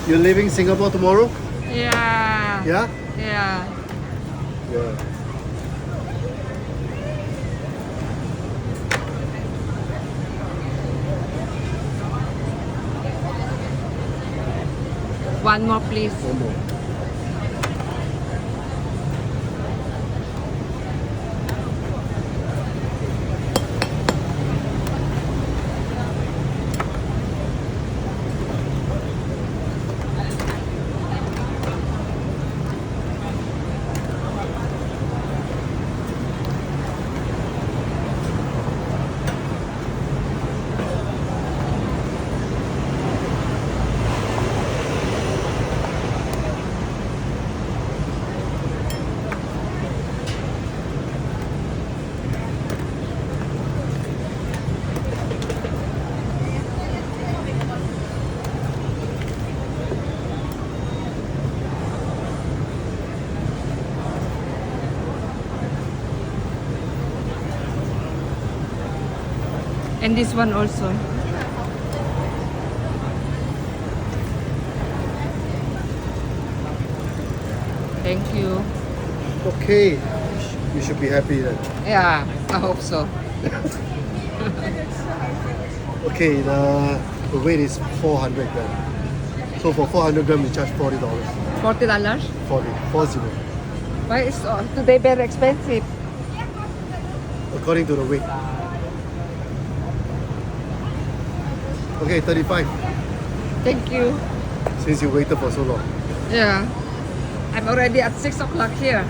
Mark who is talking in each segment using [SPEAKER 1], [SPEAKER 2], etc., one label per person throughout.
[SPEAKER 1] You're leaving Singapore tomorrow?
[SPEAKER 2] Yeah.
[SPEAKER 1] Yeah?
[SPEAKER 2] Yeah.
[SPEAKER 1] Yeah.
[SPEAKER 2] One more, please.
[SPEAKER 1] One more.
[SPEAKER 2] And this one also. Thank you.
[SPEAKER 1] Okay. You should be happy then.
[SPEAKER 2] Yeah, I hope so.
[SPEAKER 1] Okay, the weight is 400 gram. So for 400 gram, we charge $40.
[SPEAKER 2] $40?
[SPEAKER 1] 40.
[SPEAKER 2] Why is today very expensive?
[SPEAKER 1] According to the weight. Okay, 35.
[SPEAKER 2] Thank you.
[SPEAKER 1] Since you waited for so long.
[SPEAKER 2] Yeah. I'm already at 6 o'clock here.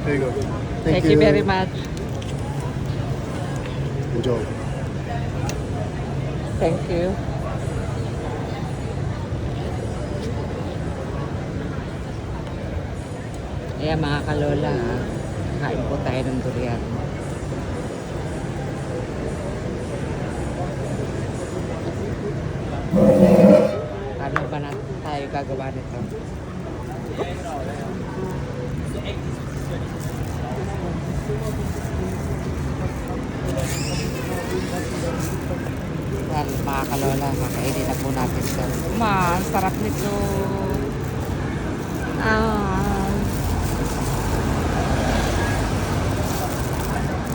[SPEAKER 1] There you go.
[SPEAKER 2] Thank you very much.
[SPEAKER 1] Enjoy.
[SPEAKER 2] Thank you. Ayan mga kalola, kain po tayo ng durian. Paano ba natin tayo gagawa nito? Yan mga kalola, kakainin na po natin ito. Sarap nito.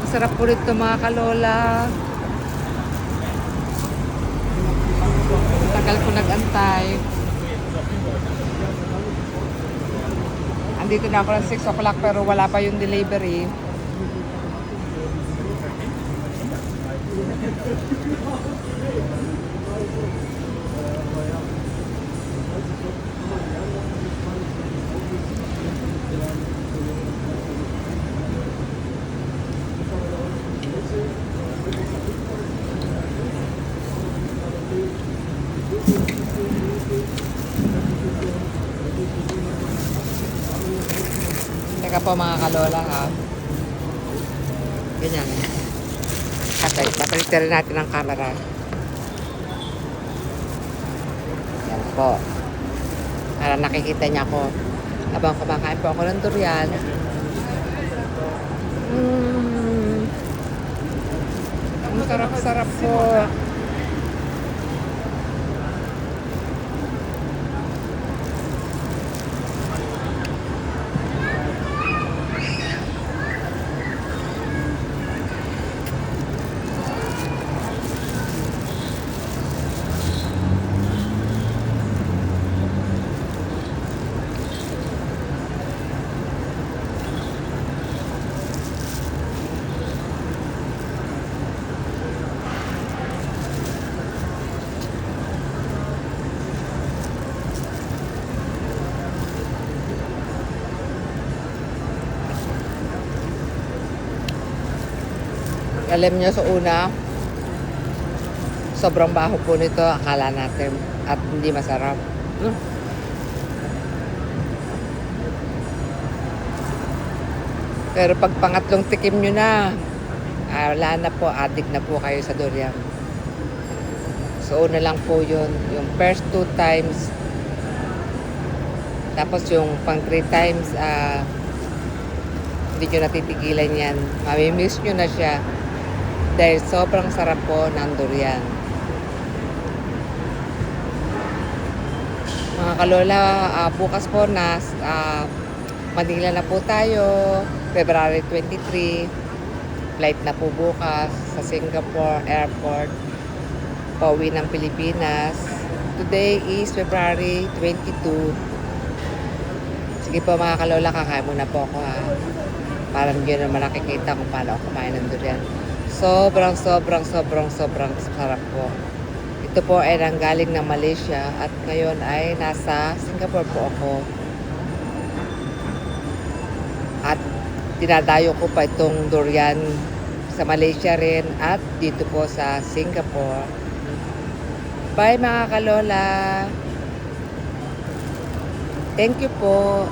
[SPEAKER 2] Masarap po nito mga kalola. Tagal ko nag-antay. Andito na ako ng 6 o'clock pero wala pa yung delivery. Teka po mga kalola ha. Ganyan. Papalitan rin natin ang camera. Yan po. Para nakikita niya ako habang kumakain po ako ng durian. Ang sarap-sarap po. Alam nyo sa una, sobrang baho po nito, akala natin, at hindi masarap. Pero pag pangatlong tikim nyo na, wala na po, addict na po kayo sa durian. So, una lang po yun. Yung first 2 times, tapos yung pang 3 times, hindi nyo natitigilan yan. Mamimiss nyo na siya. Dahil sobrang sarap po ng durian. Mga kalola, bukas po Manila na po tayo. February 23. Flight na po bukas sa Singapore Airport. Pauwi ng Pilipinas. Today is February 22. Sige po mga kalola, kakain muna po ako ha. Para hindi naman nakikita kung paano ako kumain ng durian. Sobrang sarap po. Ito po ay nanggaling ng Malaysia at ngayon ay nasa Singapore po ako. At dinadayo ko pa itong durian sa Malaysia rin at dito po sa Singapore. Bye mga kalola. Thank you po.